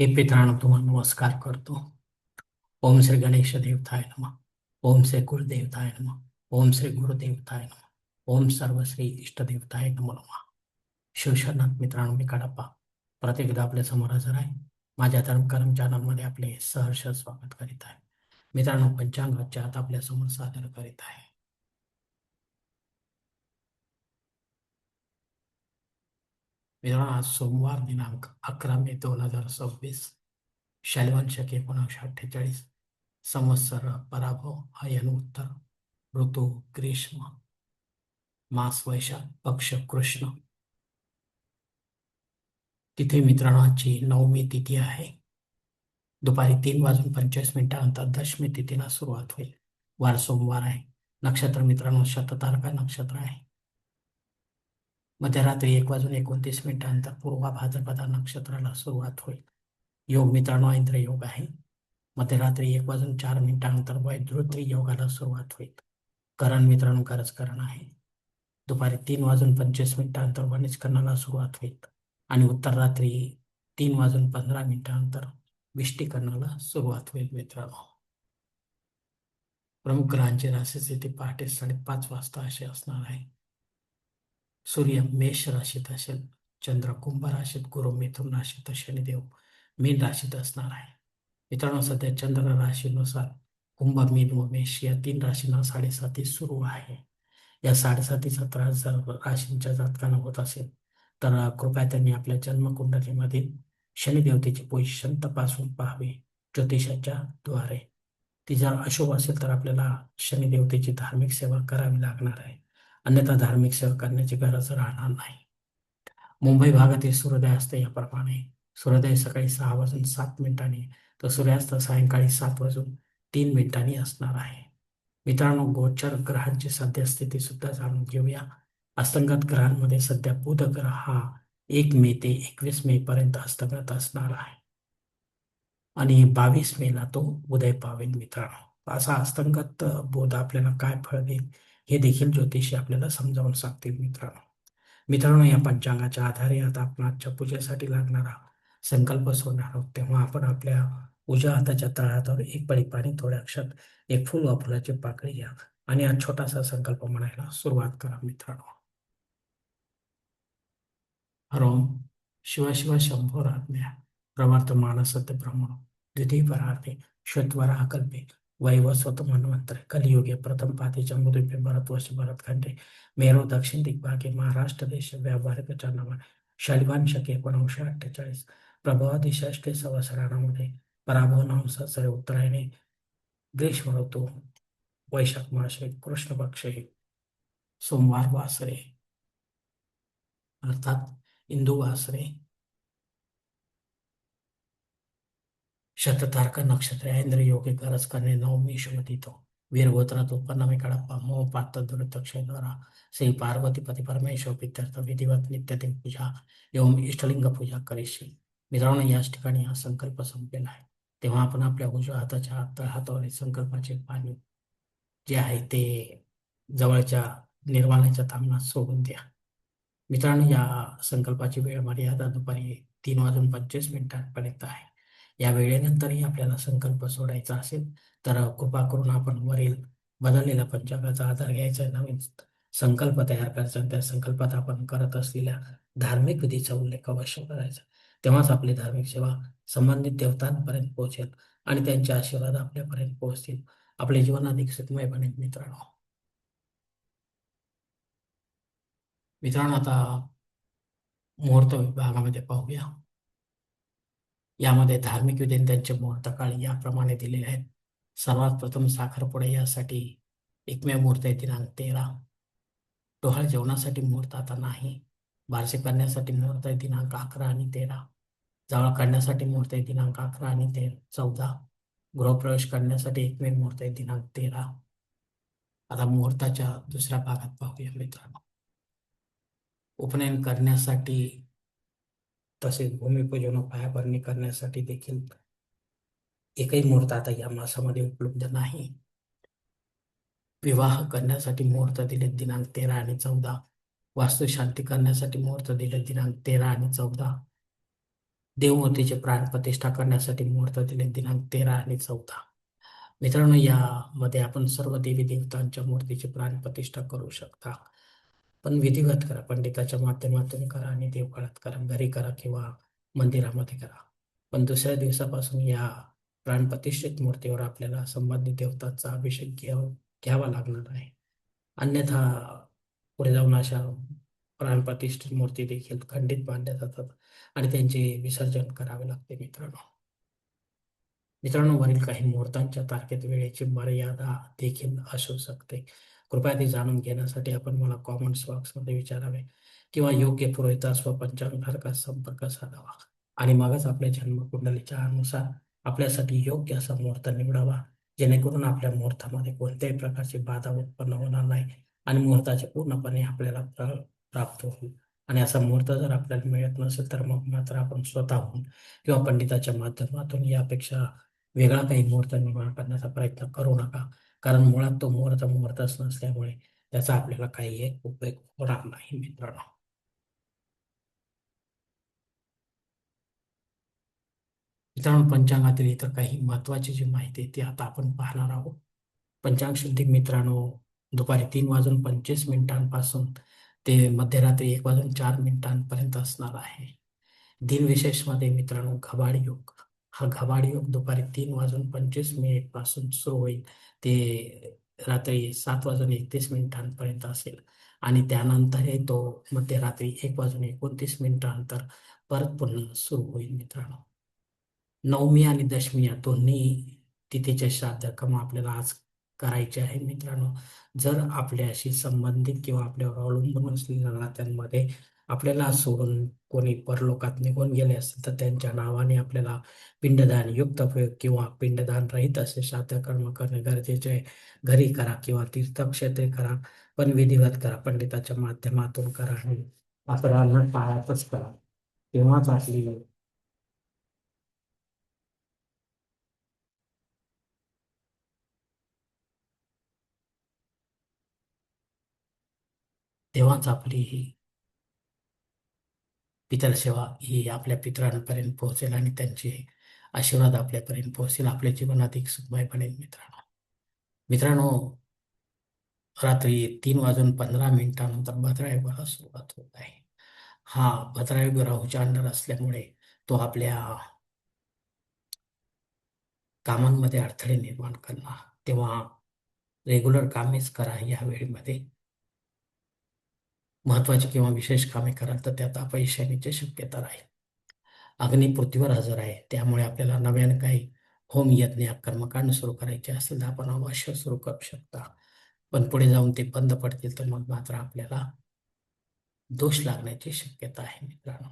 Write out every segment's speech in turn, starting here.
हे पितरांनो तुम्हाला नमस्कार करतो. ओम श्री गणेश देवताय नमः. ओम श्री गुरुदेवताय नमः. ओम श्री गुरुदेवताय नमः. ओम सर्व श्री इष्टदेवताय नमः नमः. शिवशरणात मित्रांनो, मी कडप्पा प्रत्येकदा आपल्या समोर हजर आहे. माझ्या धर्मकर्म चॅनलमध्ये आपले सहर्ष स्वागत करीत आहे. मित्रांनो, पंचांगाच्या आत आपल्या समोर सादर करीत आहे. मित्रांनो, आज सोमवार दिनांक 11 मे 2026, शालिवान शके 1948, संवत्सर पराभव, अयन उत्तर, ऋतू ग्रीष्म, मास वैशाख, पक्ष कृष्ण. तिथे मित्रांनो आजची नवमी तिथी आहे. दुपारी 3:45 दशमी तिथीला सुरुवात होईल. वार सोमवार आहे. नक्षत्र मित्रांनो शततारका नक्षत्र आहे. मध्यरात्री 1:29 पूर्वा भाद्रपदा नक्षत्राला सुरुवात होईल. योग मित्रांनो इंद्र योग आहे. मध्यरात्री 1:04 वैधृत्री योगाला सुरुवात होईल. करण मित्रांनो करजकरण आहे. दुपारी 3:25 वनिजकरणाला सुरुवात होईल आणि उत्तर रात्री 3:15 विष्टीकरणाला सुरुवात होईल. मित्रांनो, प्रमुख ग्रहांची राशी स्थिती पहाटे 5:30 वाजता अशी असणार आहे. सूर्य मेष राशीत असेल, चंद्र कुंभ राशीत, गुरु मिथुन राशीत, शनिदेव मीन राशीत असणार आहे. मित्रांनो, सध्या चंद्र राशीनुसार कुंभ, मीन व मेष या 3 राशींना 7.5 सुरू आहे. या 7.5चा त्रास जर राशींच्या जातकांना होत असेल तर कृपया त्यांनी आपल्या जन्मकुंडलीमधील शनिदेवतेची पोझिशन तपासून पाहावी ज्योतिषाच्या द्वारे. ती जर अशुभ असेल तर आपल्याला शनिदेवतेची धार्मिक सेवा करावी लागणार आहे, अन्यथा धार्मिक सेवा करण्याची गरज राहणार नाही. मुंबई भागातील सूर्योदय याप्रमाणे: सूर्योदय सकाळी 6:07 तर सूर्यास्त सायंकाळी 7:03 असणार आहे. मित्रांनो, गोचर ग्रहांची सद्यस्थिती सुद्धा जाणून घेऊया. अस्तंगत ग्रहांमध्ये सध्या बुध ग्रह हा 1 मे ते 21 मे पर्यंत अस्तंगत असणार आहे आणि 22 मेला तो उदय पावेल. मित्रांनो, असा अस्तंगत बुध आपल्याला काय फळ देईल हे देखील ज्योतिषी आपल्याला समजावून सांगतील. मित्रांनो, या पंचांगाच्या आधारे आता आपण आजच्या पूजेसाठी लागणारा संकल्प सोडणार आहोत. तेव्हा आपण आपल्या उजव्या हाताच्या तळहातावर एक पळी पाणी, थोड्या अक्षत, एक फुल व फुलाची पाकळी घ्या आणि हा छोटासा संकल्प म्हणायला सुरुवात करा. मित्रांनो, हरोम शिव शिव शंभोराज्ञा प्रवर्तमान सत्य ब्रह्मणो द्वितीय परार्थे श्वेतवराह कल्पे वैवस्वत मन्वंतरे कलियुगे प्रथम पाते जम्बुद्वीपे भरतवर्ष भरतखंडे मेरो दक्षिण दिग्भागे महाराष्ट्र देश व्यावहारिक चंद्रमा शालिवान शके 1948 प्रभवादी षष्ठे संवत्सरामध्ये पराभव नाम संवत्सरे उत्तरायणे ग्रीष्म ऋतू वैशाख मासे कृष्ण पक्षे सोमवार वासरे अर्थात इंदू वासरे शततारका नक्षत्र इंद्र योगी गरज करणे नवमी शुभतिथो वीरगोत्रात उत्पन्न मी कडप्पा मोह पात्र दुरितक्षय द्वारा श्री पार्वती पती परमेश्वर पित्यर्थ विधिवत नित्यदेव पूजा एवं इष्टलिंग पूजा करीशी. मित्रांनो, याच ठिकाणी हा संकल्प संपेल आहे. तेव्हा आपण आपल्या उजव्या हाताच्या तळहातावर संकल्पाचे पाणी जे आहे ते जवळच्या निर्वाणाच्या तामणात सोडून द्या. मित्रांनो, या संकल्पाची वेळ मर्यादा दुपारी 3:25 आहे. या वेळेनंतरही आपल्याला संकल्प सोडायचा असेल तर कृपा करून आपण वरील बदललेल्या पंचांगाचा आधार घ्यायचा, नवीन संकल्प तयार करायचा, त्या संकल्पात आपण करत असलेल्या धार्मिक विधीचा उल्लेख अवश्य करायचा. तेव्हाच आपली धार्मिक सेवा संबंधित देवतांपर्यंत पोहोचेल आणि त्यांचे आशीर्वाद आपल्यापर्यंत पोहोचतील. आपले जीवन अधिक सुखमय बनेल. मित्रांनो, आता मुहूर्त विभागामध्ये पाहूया. यामध्ये धार्मिक विधी त्यांचे मुहूर्त काळ याप्रमाणे दिलेले आहेत. सर्वात प्रथम साखरपुडा यासाठी एकमेव मुहूर्त आहे दिनांक 13. डोहाळ जेवणासाठी मुहूर्त आता नाही. बारसे करण्यासाठी मुहूर्त आहे दिनांक 11 आणि 13. जावळ काढण्यासाठी मुहूर्त आहे दिनांक 11 आणि 14. गृहप्रवेश करण्यासाठी एकमेव मुहूर्त आहे दिनांक 13. आता मुहूर्ताच्या दुसऱ्या भागात पाहूया. मित्रांनो, उपनयन करण्यासाठी तसेच भूमिपूजन व पायाभरणी करण्यासाठी देखील एकही मुहूर्त आता या मासामध्ये उपलब्ध नाही. विवाह करण्यासाठी मुहूर्त दिले दिनांक 13 आणि 14. वास्तुशांती करण्यासाठी मुहूर्त दिले दिनांक 13 आणि 14. देवमूर्तीचे प्राणप्रतिष्ठा करण्यासाठी मुहूर्त दिले दिनांक 13 आणि 14. मित्रांनो, यामध्ये आपण सर्व देवी देवतांच्या मूर्तीची प्राणप्रतिष्ठा करू शकता. पण विधिवत करा, पंडिताच्या माध्यमातून करा आणि देवळात करा, घरी करा किंवा मंदिरामध्ये करा. पण दुसऱ्या दिवसापासून या प्राणप्रतिष्ठित मूर्तीवर आपल्याला संबंधित देवतांचा अभिषेक घ्यावा लागणार आहे. अन्यथा पुढे जाऊन अशा प्राणप्रतिष्ठित मूर्ती देखील खंडित मानल्या जातात आणि त्यांचे विसर्जन करावे लागते. मित्रांनो, वरील काही मुहूर्तांच्या तारखेत वेळेची मर्यादा देखील असू शकते. कृपया ते जाणून घेण्यासाठी आपण मला कॉमेंट्स बॉक्समध्ये विचारावे किंवा योग्य पुरोहितास व पंचांगधारकास संपर्क साधावा आणि मगच आपल्या जन्मकुंडलीच्या अनुसार आपल्यासाठी योग्य असा मुहूर्त निवडावा, जेणेकरून आपल्या मुहूर्तामध्ये कोणत्याही प्रकारची बाधा उत्पन्न होणार नाही आणि मुहूर्ताचे पूर्णपणे आपल्याला फळ प्राप्त होईल. आणि असा मुहूर्त जर आपल्याला मिळत नसेल तर मग मात्र आपण स्वतःहून किंवा पंडिताच्या माध्यमातून यापेक्षा वेगळा काही मुहूर्त निर्माण करण्याचा प्रयत्न करू नका. कारण मुळात तो मुहूर्तच नसल्यामुळे त्याचा आपल्याला काही एक उपयोग होणार नाही मित्रांनो. मित्रांनो, पंचांगातील इतर काही महत्त्वाची जी माहिती आहे ती आता आपण पाहणार आहोत. पंचांग शुद्धी मित्रांनो, दुपारी 3:25 ते मध्यरात्री 1:04 असणार आहे. दिनविशेषमध्ये मित्रांनो, घबाड योग. हा घबाड योग दुपारी 3:25 पासून सुरू होईल ते रात्री 7:31 असेल आणि त्यानंतरही तो मध्यरात्री 1:29 परत पुन्हा सुरू होईल मित्रांनो. नवमी आणि दशमी या दोन्ही तिथीचे श्राद्धकर्म आपल्याला आज करायचे आहे मित्रांनो. जर आपल्याशी संबंधित किंवा आपल्यावर अवलंबून असलेल्या नात्यांमध्ये आपल्याला सोडून कोणी परलोकात निघून गेले असतील तर त्यांच्या नावाने आपल्याला पिंडदान युक्त किंवा पिंडदान रहित असे श्राद्धकर्म करणे गरजेचे आहे. घरी करा किंवा तीर्थक्षेत्री करा, पण विधिवत करा, पंडिताच्या माध्यमातून करा आणि अपराह्न पाळतच करा. तेव्हाच आपली तेव्हाच आपली ही पितळ सेवा ही आपल्या पितरांपर्यंत पोहोचेल आणि त्यांचे आशीर्वाद आपल्यापर्यंत पोहोचेल. आपले जीवन अधिक सुखमय बनेल मित्रांनो. मित्रांनो, रात्री 3:15 भद्रायुगाला सुरुवात होत आहे. हा भद्रायुग राहूच्या अंडर असल्यामुळे तो आपल्या कामांमध्ये अडथळे निर्माण करणार. तेव्हा रेग्युलर कामेच करा. या वेळेमध्ये महत्वाची किंवा विशेष कामे कराल तर त्यात अपयश येण्याची शक्यता राहील. अग्नी पृथ्वीवर हजर आहे, त्यामुळे आपल्याला नव्याने काही होम यज्ञ कर्मकांड सुरू करायचे असेल तर आपण अवश्य सुरू करू शकता. पण पुढे जाऊन ते बंद पडतील तर मग मात्र आपल्याला दोष लागण्याची शक्यता आहे मित्रांनो.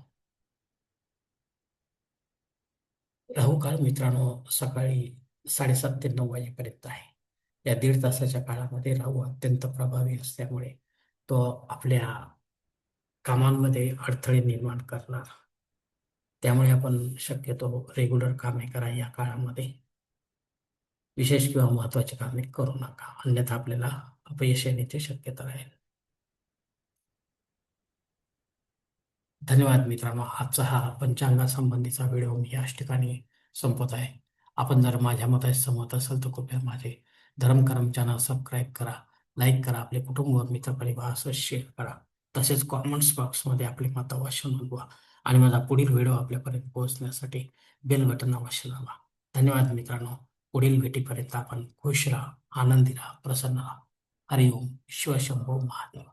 राहू काळ मित्रांनो सकाळी 7:30 ते 9 वाजेपर्यंत आहे. या 1.5 तासाच्या काळामध्ये राहू अत्यंत प्रभावी असल्यामुळे तो आपल्या कामांमध्ये अडथळे निर्माण करणार. त्यामुळे आपण शक्यतो रेग्युलर कामे करा. या काळामध्ये विशेष किंवा महत्वाची कामे करू नका, अन्यथा आपल्याला अपयश येण्याची शक्यता राहील. धन्यवाद मित्रांनो. आजचा हा पंचांगासंबंधीचा व्हिडिओ मी याच ठिकाणी संपत आहे. आपण जर माझ्या मताशी सहमत असाल तर कृपया माझे धर्मकरम चॅनल सबस्क्राईब करा, लाईक करा, आपले कुटुंब व मित्रपरिवारासह शेअर करा. तसेच कॉमेंट्स बॉक्समध्ये आपले मत अवश्य नोंदवा आणि माझा पुढील व्हिडिओ आपल्यापर्यंत पोहोचण्यासाठी बेल बटन अवश्य दाबा. धन्यवाद मित्रांनो. पुढील भेटीपर्यंत आपण खुश राहा, आनंदी राहा, प्रसन्न राहा. हरिओम. शिवशंभो महादेव.